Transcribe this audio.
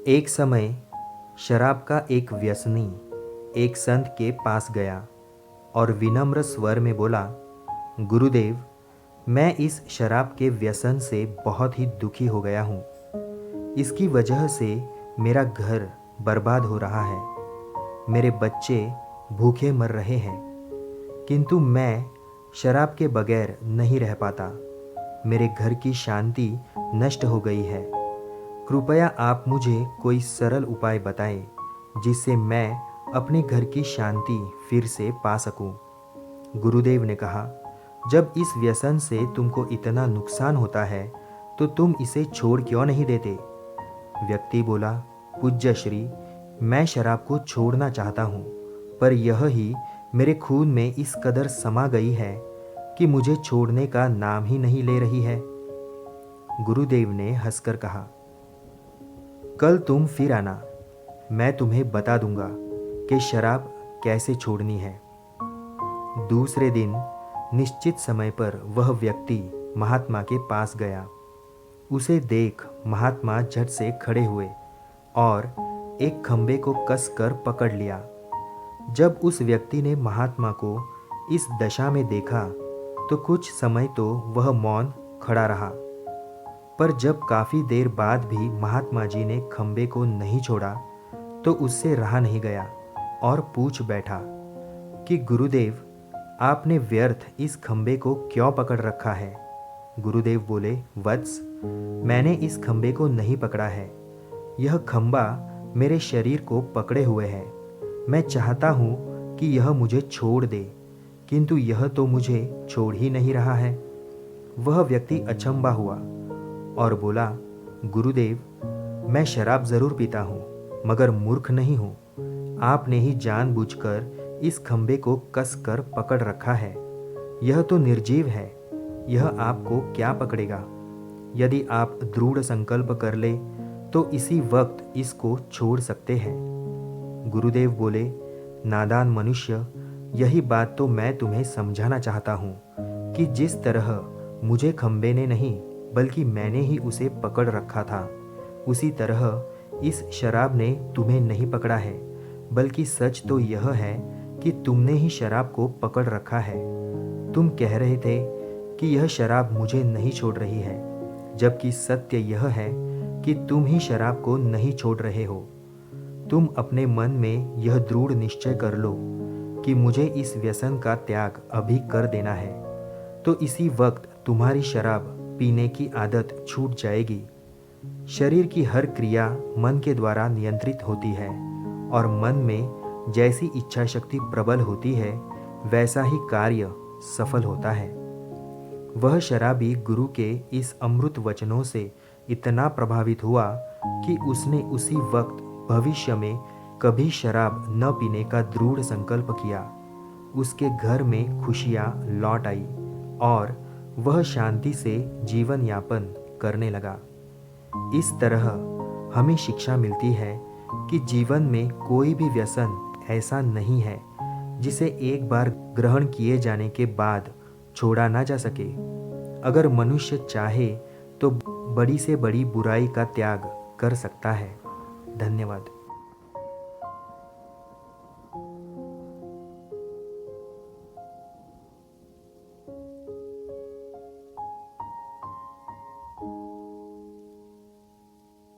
एक समय शराब का एक व्यसनी एक संत के पास गया और विनम्र स्वर में बोला, गुरुदेव, मैं इस शराब के व्यसन से बहुत ही दुखी हो गया हूँ। इसकी वजह से मेरा घर बर्बाद हो रहा है, मेरे बच्चे भूखे मर रहे हैं, किंतु मैं शराब के बगैर नहीं रह पाता। मेरे घर की शांति नष्ट हो गई है। कृपया आप मुझे कोई सरल उपाय बताएं जिससे मैं अपने घर की शांति फिर से पा सकूं। गुरुदेव ने कहा, जब इस व्यसन से तुमको इतना नुकसान होता है तो तुम इसे छोड़ क्यों नहीं देते? व्यक्ति बोला, पूज्य श्री, मैं शराब को छोड़ना चाहता हूँ, पर यह ही मेरे खून में इस कदर समा गई है कि मुझे छोड़ने का नाम ही नहीं ले रही है। गुरुदेव ने हंसकर कहा, कल तुम फिर आना, मैं तुम्हें बता दूंगा कि शराब कैसे छोड़नी है। दूसरे दिन निश्चित समय पर वह व्यक्ति महात्मा के पास गया। उसे देख महात्मा झट से खड़े हुए और एक खंबे को कसकर पकड़ लिया। जब उस व्यक्ति ने महात्मा को इस दशा में देखा तो कुछ समय तो वह मौन खड़ा रहा, पर जब काफ़ी देर बाद भी महात्मा जी ने खंबे को नहीं छोड़ा तो उससे रहा नहीं गया और पूछ बैठा कि गुरुदेव, आपने व्यर्थ इस खंबे को क्यों पकड़ रखा है? गुरुदेव बोले, वत्स, मैंने इस खंबे को नहीं पकड़ा है। यह खंबा मेरे शरीर को पकड़े हुए है। मैं चाहता हूँ कि यह मुझे छोड़ दे, किंतु यह तो मुझे छोड़ ही नहीं रहा है। वह व्यक्ति अचंभा हुआ और बोला, गुरुदेव, मैं शराब जरूर पीता हूँ, मगर मूर्ख नहीं हूँ। आपने ही जानबूझकर इस खंबे को कसकर पकड़ रखा है। यह तो निर्जीव है, यह आपको क्या पकड़ेगा? यदि आप दृढ़ संकल्प कर ले तो इसी वक्त इसको छोड़ सकते हैं। गुरुदेव बोले, नादान मनुष्य, यही बात तो मैं तुम्हें समझाना चाहता हूँ कि जिस तरह मुझे खंबे ने नहीं बल्कि मैंने ही उसे पकड़ रखा था, उसी तरह इस शराब ने तुम्हें नहीं पकड़ा है, बल्कि सच तो यह है कि तुमने ही शराब को पकड़ रखा है। तुम कह रहे थे कि यह शराब मुझे नहीं छोड़ रही है, जबकि सत्य यह है कि तुम ही शराब को नहीं छोड़ रहे हो। तुम अपने मन में यह दृढ़ निश्चय कर लो कि मुझे इस व्यसन का त्याग अभी कर देना है, तो इसी वक्त तुम्हारी शराब पीने की आदत छूट जाएगी। शरीर की हर क्रिया मन के द्वारा नियंत्रित होती है और मन में जैसी इच्छा शक्ति प्रबल होती है वैसा ही कार्य सफल होता है। वह शराबी गुरु के इस अमृत वचनों से इतना प्रभावित हुआ कि उसने उसी वक्त भविष्य में कभी शराब न पीने का दृढ़ संकल्प किया। उसके घर में खुशियाँ लौट आई और वह शांति से जीवन यापन करने लगा। इस तरह हमें शिक्षा मिलती है कि जीवन में कोई भी व्यसन ऐसा नहीं है जिसे एक बार ग्रहण किए जाने के बाद छोड़ा ना जा सके। अगर मनुष्य चाहे तो बड़ी से बड़ी बुराई का त्याग कर सकता है। धन्यवाद।